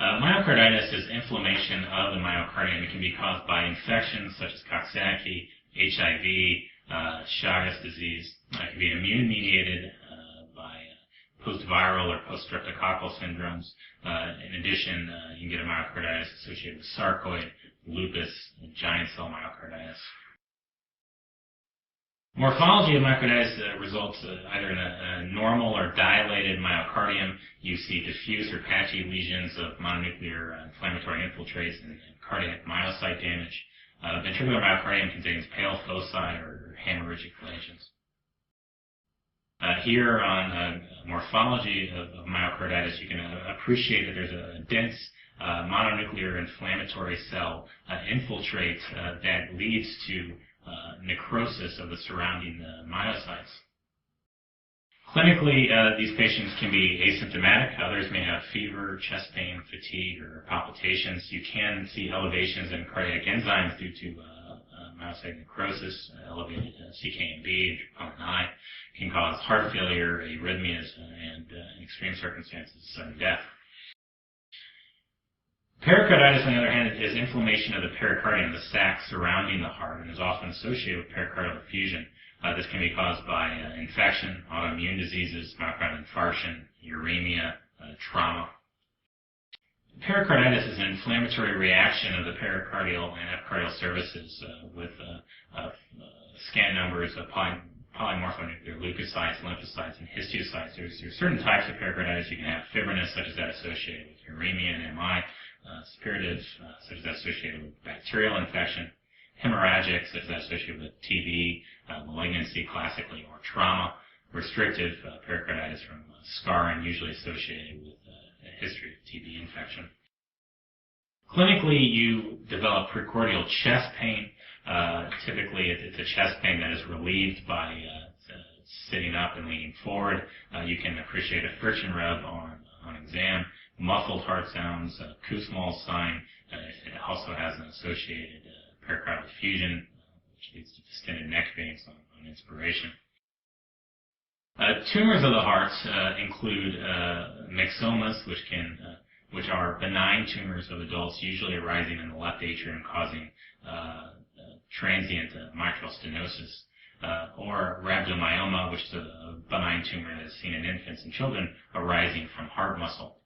Myocarditis is inflammation of the myocardium. It can be caused by infections such as Coxsackie, HIV, Chagas disease. It can be immune-mediated by post-viral or post-streptococcal syndromes. In addition, you can get a myocarditis associated with sarcoid, lupus, and giant cell myocarditis. Morphology of myocarditis results either in a normal or dilated myocardium. You see diffuse or patchy lesions of mononuclear inflammatory infiltrates and cardiac myocyte damage. Ventricular myocardium contains pale foci or hemorrhagic lesions. Here on morphology of myocarditis, you can appreciate that there's a dense mononuclear inflammatory cell infiltrate that leads to necrosis of the surrounding myocytes. Clinically, these patients can be asymptomatic. Others may have fever, chest pain, fatigue, or palpitations. You can see elevations in cardiac enzymes due to myocyte necrosis. Elevated CK-MB and troponin I can cause heart failure, arrhythmias, and in extreme circumstances, sudden death. Pericarditis, on the other hand, is inflammation of the pericardium, the sac surrounding the heart, and is often associated with pericardial effusion. This can be caused by infection, autoimmune diseases, myocardial infarction, uremia, trauma. Pericarditis is an inflammatory reaction of the pericardial and epicardial surfaces with scant numbers of polymorphonuclear leukocytes, lymphocytes, and histiocytes. There's certain types of pericarditis. You can have fibrinous, such as that associated with uremia and MI, suppurative, such as that associated with bacterial infection, hemorrhagic, such as that associated with TB, malignancy classically, or trauma, restrictive pericarditis from scarring, usually associated with a history of TB infection. Clinically, you develop precordial chest pain. Typically, it's a chest pain that is relieved by sitting up and leaning forward. You can appreciate a friction rev on exam, muffled heart sounds, Kussmaul's sign. It also has an associated pericardial effusion, which leads to distended neck veins on inspiration. Tumors of the heart include myxomas, which are benign tumors of adults, usually arising in the left atrium, causing transient mitral stenosis, or rhabdomyoma, which is a benign tumor that is seen in infants and children arising from heart muscle.